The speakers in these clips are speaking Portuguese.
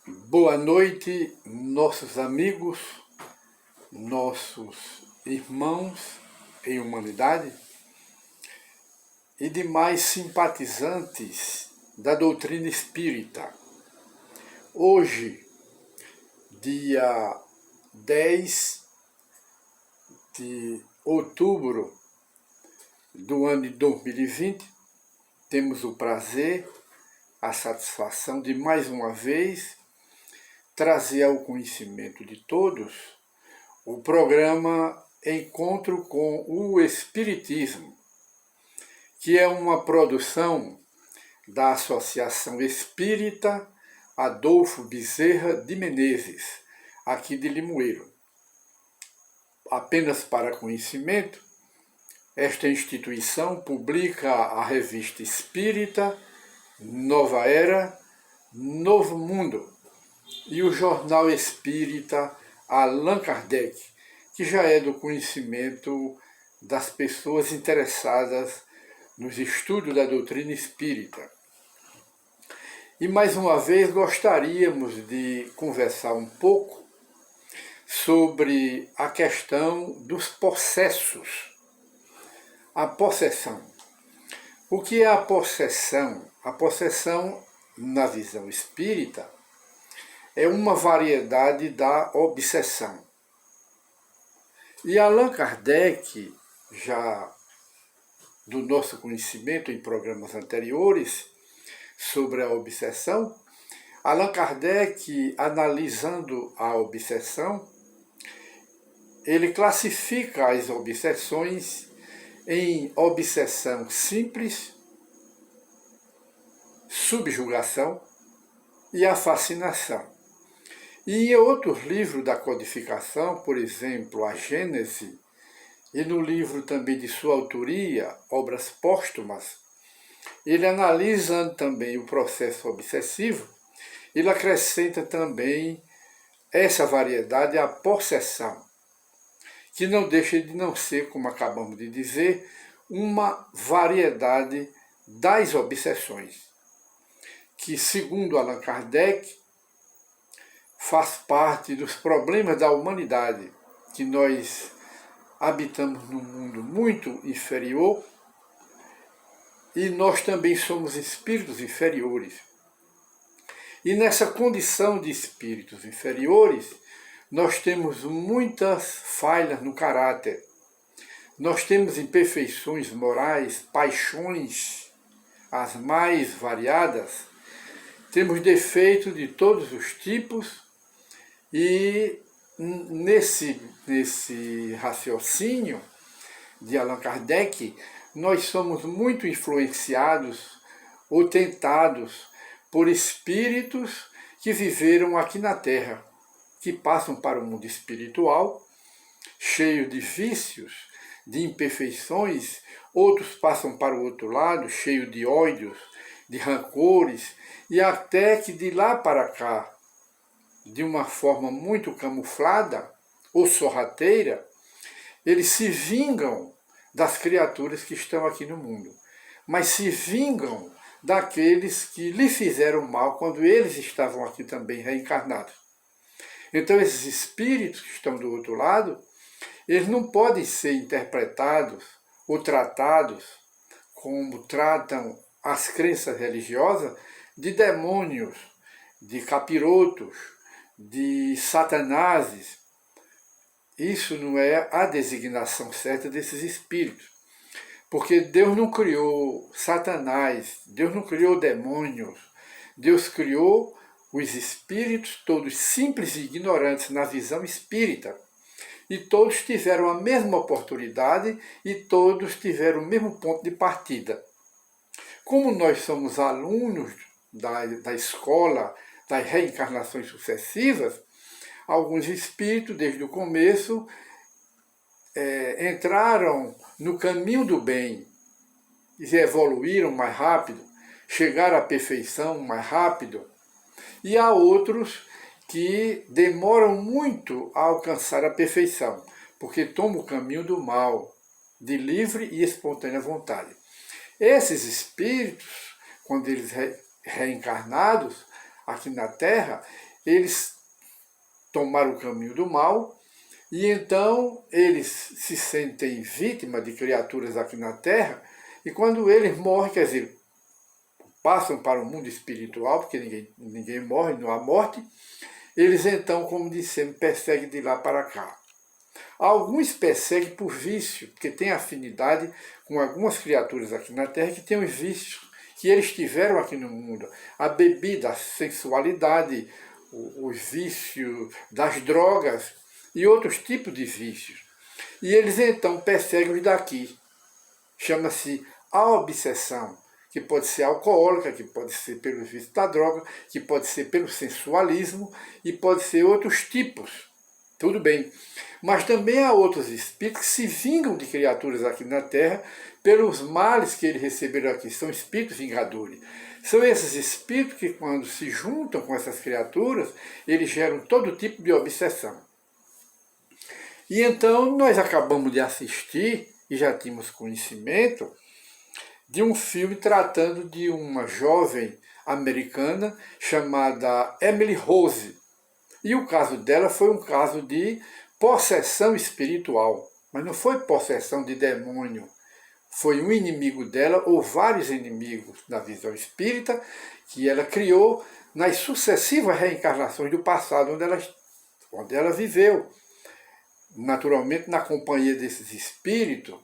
Boa noite, nossos amigos, nossos irmãos em humanidade e demais simpatizantes da doutrina espírita. Hoje, dia 10 de outubro do ano de 2020, temos o prazer, a satisfação de mais uma vez trazer ao conhecimento de todos o programa Encontro com o Espiritismo, que é uma produção da Associação Espírita Adolfo Bezerra de Menezes, aqui de Limoeiro. Apenas para conhecimento, esta instituição publica a revista Espírita, Nova Era, Novo Mundo, e o jornal espírita Allan Kardec, que já é do conhecimento das pessoas interessadas nos estudos da doutrina espírita. E mais uma vez gostaríamos de conversar um pouco sobre a questão dos possessos. A possessão. O que é a possessão? A possessão, na visão espírita, é uma variedade da obsessão. E Allan Kardec, já do nosso conhecimento em programas anteriores sobre a obsessão, Allan Kardec, analisando a obsessão, ele classifica as obsessões em obsessão simples, subjugação e a fascinação. E em outros livros da codificação, por exemplo, a Gênese, e no livro também de sua autoria, Obras Póstumas, ele analisa também o processo obsessivo, ele acrescenta também essa variedade, a possessão, que não deixa de não ser, como acabamos de dizer, uma variedade das obsessões, que, segundo Allan Kardec, faz parte dos problemas da humanidade, que nós habitamos num mundo muito inferior e nós também somos espíritos inferiores. E nessa condição de espíritos inferiores, nós temos muitas falhas no caráter. Nós temos imperfeições morais, paixões as mais variadas, temos defeitos de todos os tipos. E nesse raciocínio de Allan Kardec, nós somos muito influenciados ou tentados por espíritos que viveram aqui na Terra, que passam para o mundo espiritual, cheio de vícios, de imperfeições, outros passam para o outro lado, cheio de ódios, de rancores, e até que de lá para cá, de uma forma muito camuflada ou sorrateira, eles se vingam das criaturas que estão aqui no mundo, mas se vingam daqueles que lhe fizeram mal quando eles estavam aqui também reencarnados. Então esses espíritos que estão do outro lado, eles não podem ser interpretados ou tratados como tratam as crenças religiosas de demônios, de capirotos, de satanases. Isso não é a designação certa desses espíritos, porque Deus não criou Satanás, Deus não criou demônios, Deus criou os espíritos todos simples e ignorantes na visão espírita, e todos tiveram a mesma oportunidade e todos tiveram o mesmo ponto de partida. Como nós somos alunos da escola das reencarnações sucessivas, alguns espíritos, desde o começo, entraram no caminho do bem e evoluíram mais rápido, chegaram à perfeição mais rápido, e há outros que demoram muito a alcançar a perfeição, porque tomam o caminho do mal, de livre e espontânea vontade. Esses espíritos, quando eles reencarnados, aqui na Terra, eles tomaram o caminho do mal, e então eles se sentem vítimas de criaturas aqui na Terra, e quando eles morrem, quer dizer, passam para o mundo espiritual, porque ninguém morre, não há morte, eles então, como dissemos, perseguem de lá para cá. Alguns perseguem por vício, porque tem afinidade com algumas criaturas aqui na Terra que têm os vícios que eles tiveram aqui no mundo. A bebida, a sensualidade, os vícios das drogas e outros tipos de vícios. E eles então perseguem os daqui. Chama-se a obsessão, que pode ser alcoólica, que pode ser pelo vício da droga, que pode ser pelo sensualismo e pode ser outros tipos. Tudo bem. Mas também há outros espíritos que se vingam de criaturas aqui na Terra pelos males que eles receberam aqui. São espíritos vingadores. São esses espíritos que, quando se juntam com essas criaturas, eles geram todo tipo de obsessão. E então nós acabamos de assistir, e já tínhamos conhecimento, de um filme tratando de uma jovem americana chamada Emily Rose. E o caso dela foi um caso de possessão espiritual, mas não foi possessão de demônio. Foi um inimigo dela, ou vários inimigos na visão espírita, que ela criou nas sucessivas reencarnações do passado, onde ela viveu. Naturalmente, na companhia desses espíritos,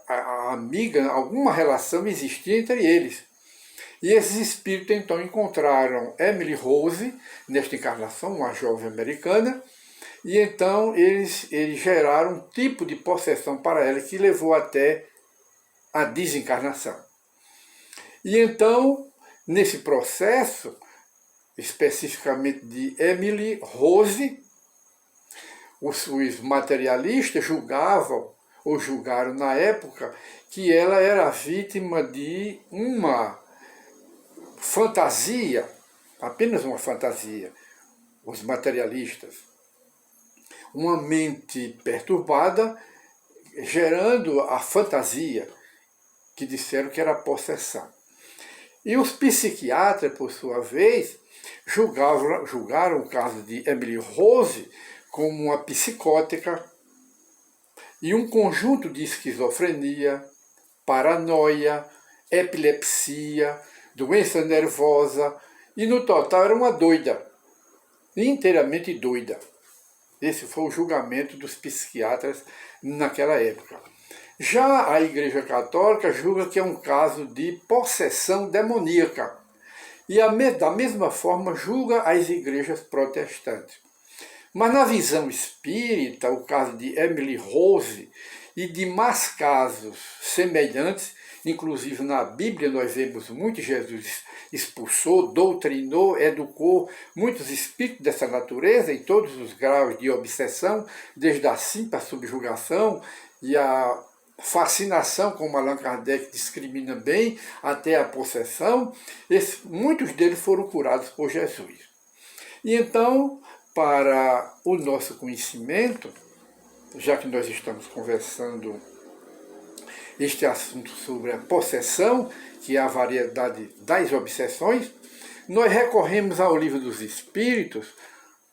a amiga, alguma relação existia entre eles. E esses espíritos então encontraram Emily Rose, nesta encarnação, uma jovem americana, e então eles geraram um tipo de possessão para ela que levou até a desencarnação. E então, nesse processo, especificamente de Emily Rose, os materialistas julgavam, ou julgaram na época, que ela era vítima de uma fantasia, apenas uma fantasia, os materialistas. Uma mente perturbada, gerando a fantasia, que disseram que era possessão. E os psiquiatras, por sua vez, julgaram o caso de Emily Rose como uma psicótica e um conjunto de esquizofrenia, paranoia, epilepsia, doença nervosa, e no total era uma doida, inteiramente doida. Esse foi o julgamento dos psiquiatras naquela época. Já a Igreja Católica julga que é um caso de possessão demoníaca, e da mesma forma julga as igrejas protestantes. Mas na visão espírita, o caso de Emily Rose e de mais casos semelhantes, inclusive na Bíblia nós vemos muito Jesus expulsou, doutrinou, educou muitos espíritos dessa natureza em todos os graus de obsessão, desde a simples subjugação e a fascinação, como Allan Kardec discrimina bem, até a possessão. Muitos deles foram curados por Jesus. E então, para o nosso conhecimento, já que nós estamos conversando este assunto sobre a possessão, que é a variedade das obsessões, nós recorremos ao Livro dos Espíritos,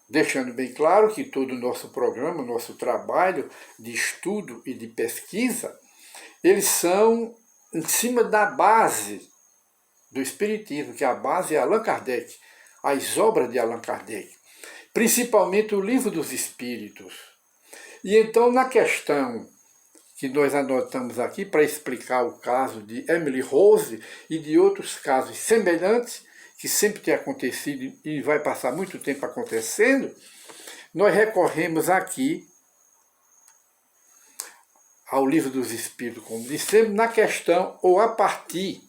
deixando bem claro que todo o nosso programa, nosso trabalho de estudo e de pesquisa, eles são em cima da base do Espiritismo, que a base é Allan Kardec, as obras de Allan Kardec, principalmente o Livro dos Espíritos. E então, na questão que nós anotamos aqui para explicar o caso de Emily Rose e de outros casos semelhantes, que sempre tem acontecido e vai passar muito tempo acontecendo, nós recorremos aqui ao Livro dos Espíritos, como dissemos, na questão, ou a partir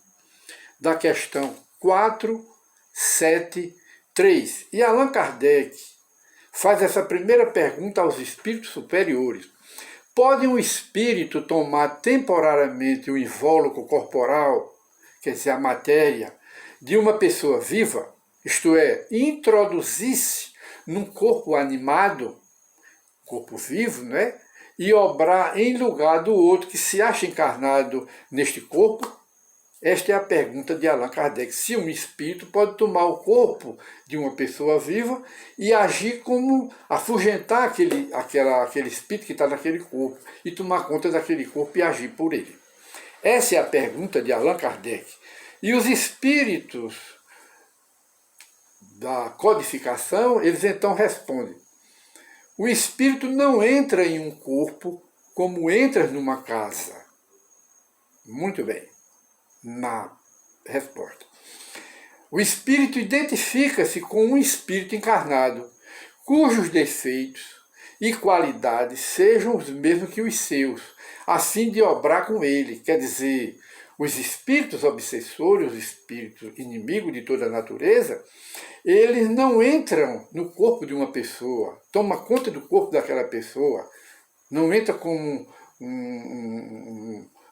da questão 473. E Allan Kardec faz essa primeira pergunta aos espíritos superiores. Pode um espírito tomar temporariamente o invólucro corporal, quer dizer, a matéria, de uma pessoa viva, isto é, introduzir-se num corpo animado, corpo vivo, né? E obrar em lugar do outro que se acha encarnado neste corpo? Esta é a pergunta de Allan Kardec, se um espírito pode tomar o corpo de uma pessoa viva e agir como, afugentar aquele espírito que está naquele corpo e tomar conta daquele corpo e agir por ele. Essa é a pergunta de Allan Kardec. E os espíritos da codificação, eles então respondem: o espírito não entra em um corpo como entra numa casa. Muito bem, na resposta. O espírito identifica-se com um espírito encarnado, cujos defeitos e qualidades sejam os mesmos que os seus, a fim de obrar com ele. Quer dizer, os espíritos obsessores, os espíritos inimigos de toda a natureza, eles não entram no corpo de uma pessoa, tomam conta do corpo daquela pessoa, não entra como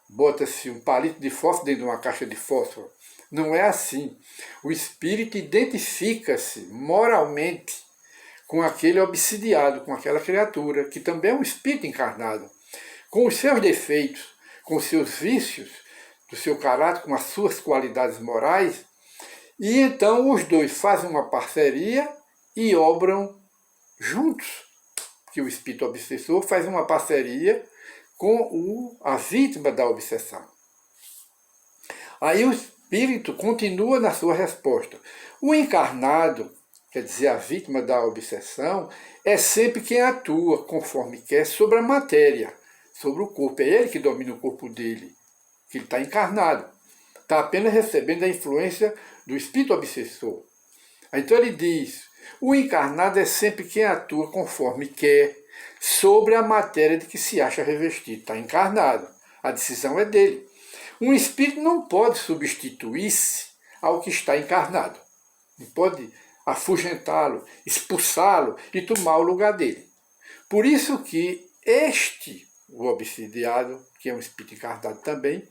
bota-se um palito de fósforo dentro de uma caixa de fósforo. Não é assim. O espírito identifica-se moralmente com aquele obsidiado, com aquela criatura, que também é um espírito encarnado, com os seus defeitos, com os seus vícios, do seu caráter, com as suas qualidades morais, e então os dois fazem uma parceria e obram juntos. Que o espírito obsessor faz uma parceria com a vítima da obsessão. Aí o espírito continua na sua resposta. O encarnado, quer dizer, a vítima da obsessão, é sempre quem atua conforme quer sobre a matéria, sobre o corpo. É ele que domina o corpo dele, que ele está encarnado. Está apenas recebendo a influência do espírito obsessor. Então ele diz: o encarnado é sempre quem atua conforme quer, sobre a matéria de que se acha revestido. Está encarnado. A decisão é dele. Um espírito não pode substituir-se ao que está encarnado. Não pode afugentá-lo, expulsá-lo e tomar o lugar dele. Por isso que o obsidiado, que é um espírito encarnado também,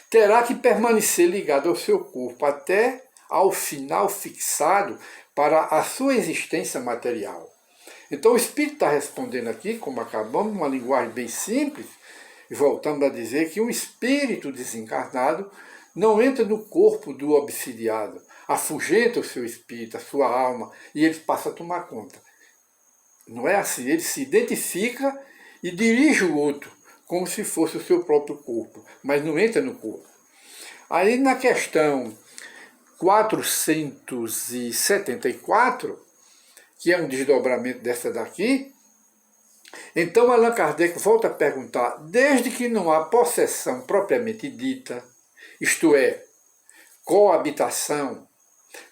terá que permanecer ligado ao seu corpo até ao final fixado para a sua existência material. Então o espírito está respondendo aqui, como acabamos, numa linguagem bem simples, e voltando a dizer que um espírito desencarnado não entra no corpo do obsidiado, afugenta o seu espírito, a sua alma, e ele passa a tomar conta. Não é assim, ele se identifica e dirige o outro, como se fosse o seu próprio corpo, mas não entra no corpo. Aí na questão 474, que é um desdobramento dessa daqui, então Allan Kardec volta a perguntar: desde que não há possessão propriamente dita, isto é, coabitação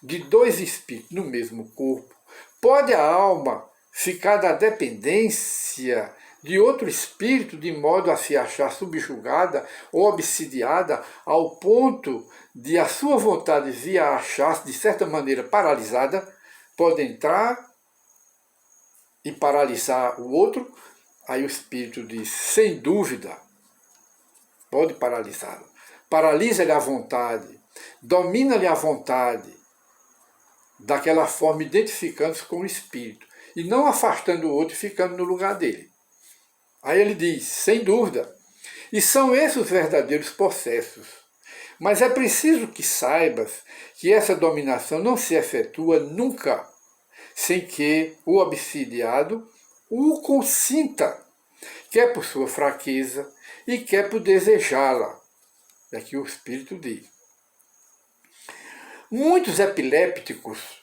de dois espíritos no mesmo corpo, pode a alma ficar da dependência de outro espírito de modo a se achar subjugada ou obsidiada ao ponto de a sua vontade vir a achar-se de certa maneira paralisada? Pode entrar e paralisar o outro? Aí o espírito diz: sem dúvida, pode paralisá-lo. Paralisa-lhe a vontade, domina-lhe a vontade, daquela forma identificando-se com o espírito, e não afastando o outro e ficando no lugar dele. Aí ele diz: sem dúvida, e são esses os verdadeiros processos. Mas é preciso que saibas que essa dominação não se efetua nunca sem que o obsidiado o consinta, quer por sua fraqueza e quer por desejá-la. É que o espírito diz. Muitos epilépticos,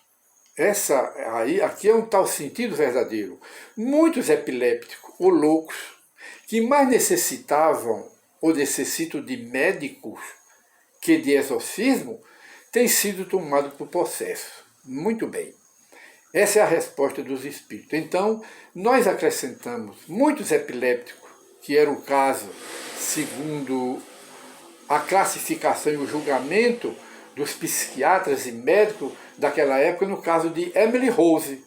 aqui é um tal sentido verdadeiro, muitos epilépticos ou loucos que mais necessitavam ou necessitam de médicos que de exorcismo, têm sido tomados por processo. Muito bem. Essa é a resposta dos espíritos. Então, nós acrescentamos muitos epilépticos, que era o caso, segundo a classificação e o julgamento dos psiquiatras e médicos daquela época, no caso de Emily Rose.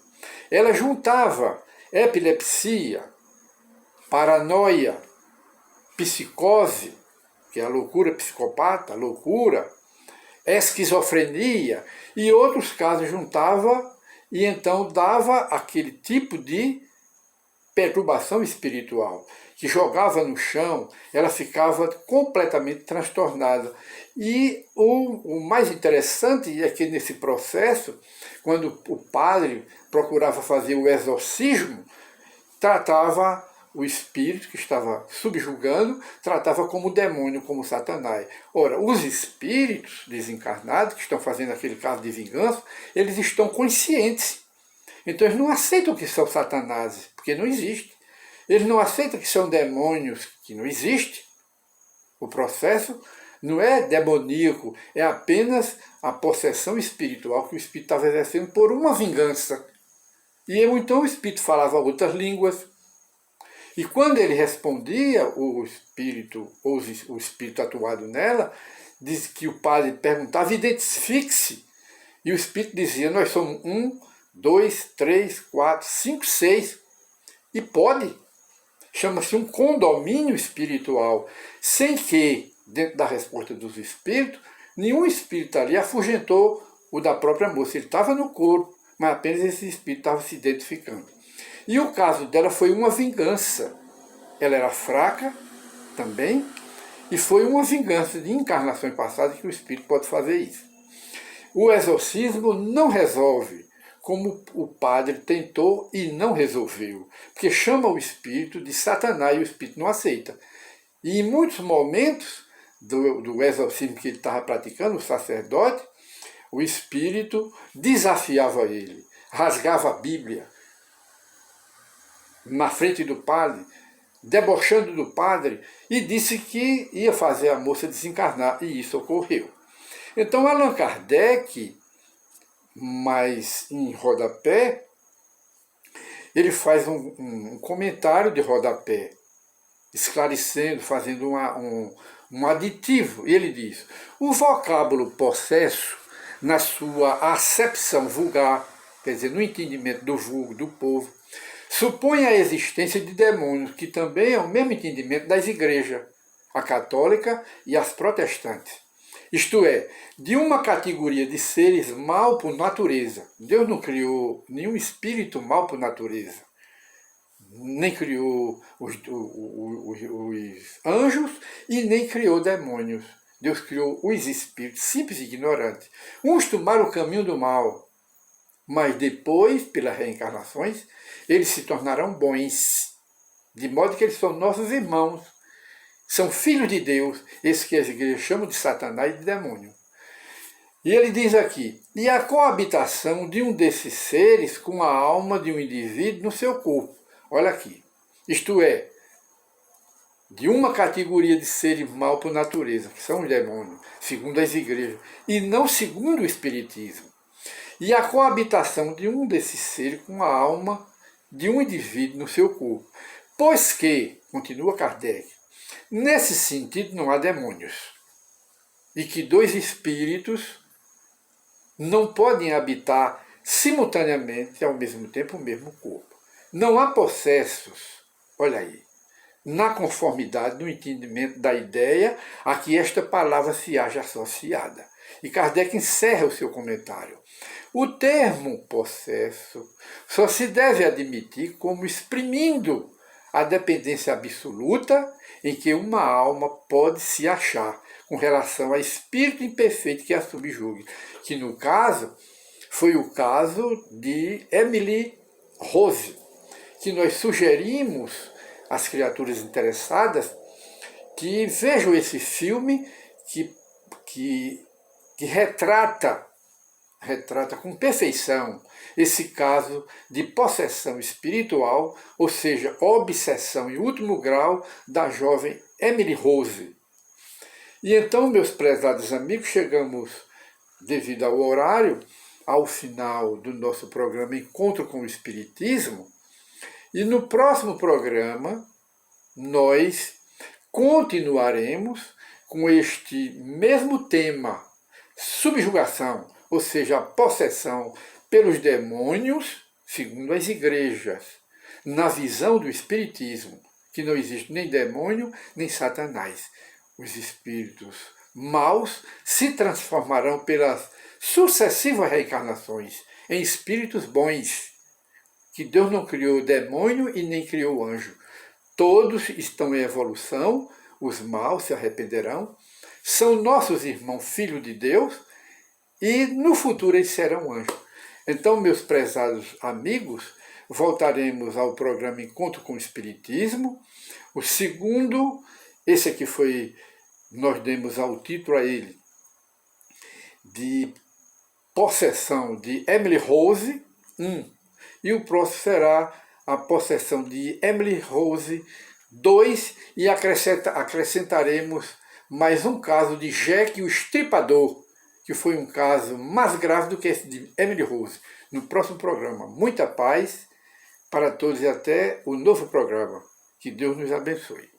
Ela juntava epilepsia, paranoia, psicose, que é a loucura psicopata, loucura, esquizofrenia, e outros casos juntava e então dava aquele tipo de perturbação espiritual, que jogava no chão, ela ficava completamente transtornada. E o mais interessante é que nesse processo, quando o padre procurava fazer o exorcismo, tratava o espírito que estava subjugando, tratava como demônio, como Satanás. Ora, os espíritos desencarnados, que estão fazendo aquele caso de vingança, eles estão conscientes. Então eles não aceitam que são Satanás, porque não existe. Eles não aceitam que são demônios, que não existe. O processo não é demoníaco, é apenas a possessão espiritual que o espírito estava exercendo por uma vingança. E então o espírito falava outras línguas. E quando ele respondia, o espírito, ou o espírito atuado nela, diz que o padre perguntava, identifique-se. E o espírito dizia, nós somos 1, 2, 3, 4, 5, 6. E pode. Chama-se um condomínio espiritual, sem que, dentro da resposta dos espíritos, nenhum espírito ali afugentou o da própria moça. Ele estava no corpo, mas apenas esse espírito estava se identificando. E o caso dela foi uma vingança. Ela era fraca também, e foi uma vingança de encarnações passadas que o espírito pode fazer isso. O exorcismo não resolve, como o padre tentou e não resolveu, porque chama o espírito de Satanás e o espírito não aceita. E em muitos momentos do exorcismo que ele estava praticando, o sacerdote, o espírito desafiava ele, rasgava a Bíblia na frente do padre, debochando do padre, e disse que ia fazer a moça desencarnar, e isso ocorreu. Então Allan Kardec, mas em rodapé, ele faz um comentário de rodapé, esclarecendo, fazendo um aditivo. E ele diz, o vocábulo possesso, na sua acepção vulgar, quer dizer, no entendimento do vulgo, do povo, supõe a existência de demônios, que também é o mesmo entendimento das igrejas, a católica e as protestantes. Isto é, de uma categoria de seres mal por natureza. Deus não criou nenhum espírito mal por natureza. Nem criou os anjos e nem criou demônios. Deus criou os espíritos simples e ignorantes. Uns tomaram o caminho do mal, mas depois, pelas reencarnações, eles se tornarão bons, de modo que eles são nossos irmãos, são filhos de Deus, esses que as igrejas chamam de Satanás e de demônio. E ele diz aqui, e a coabitação de um desses seres com a alma de um indivíduo no seu corpo. Olha aqui, isto é, de uma categoria de seres mal por natureza, que são os demônios, segundo as igrejas, e não segundo o Espiritismo. E a coabitação de um desses seres com a alma de um indivíduo no seu corpo. Pois que, continua Kardec, nesse sentido não há demônios. E que dois espíritos não podem habitar simultaneamente, ao mesmo tempo, o mesmo corpo. Não há possessos, olha aí, na conformidade, no entendimento da ideia a que esta palavra se haja associada. E Kardec encerra o seu comentário. O termo possesso só se deve admitir como exprimindo a dependência absoluta em que uma alma pode se achar com relação a espírito imperfeito que a subjugue, que no caso foi o caso de Emily Rose, que nós sugerimos às criaturas interessadas que vejam esse filme que retrata com perfeição esse caso de possessão espiritual, ou seja, obsessão em último grau da jovem Emily Rose. E então, meus prezados amigos, chegamos, devido ao horário, ao final do nosso programa Encontro com o Espiritismo, e no próximo programa nós continuaremos com este mesmo tema, subjugação, ou seja, a possessão pelos demônios, segundo as igrejas, na visão do Espiritismo, que não existe nem demônio, nem Satanás. Os espíritos maus se transformarão pelas sucessivas reencarnações em espíritos bons, que Deus não criou demônio e nem criou anjo. Todos estão em evolução, os maus se arrependerão, são nossos irmãos, filhos de Deus, e no futuro eles serão anjos. Então, meus prezados amigos, voltaremos ao programa Encontro com o Espiritismo. O segundo, esse aqui foi, nós demos ao título a ele, de Possessão de Emily Rose 1. E o próximo será a Possessão de Emily Rose 2, e acrescentaremos mais um caso de Jack o Estripador, que foi um caso mais grave do que esse de Emily Rose, no próximo programa. Muita paz para todos e até o novo programa. Que Deus nos abençoe.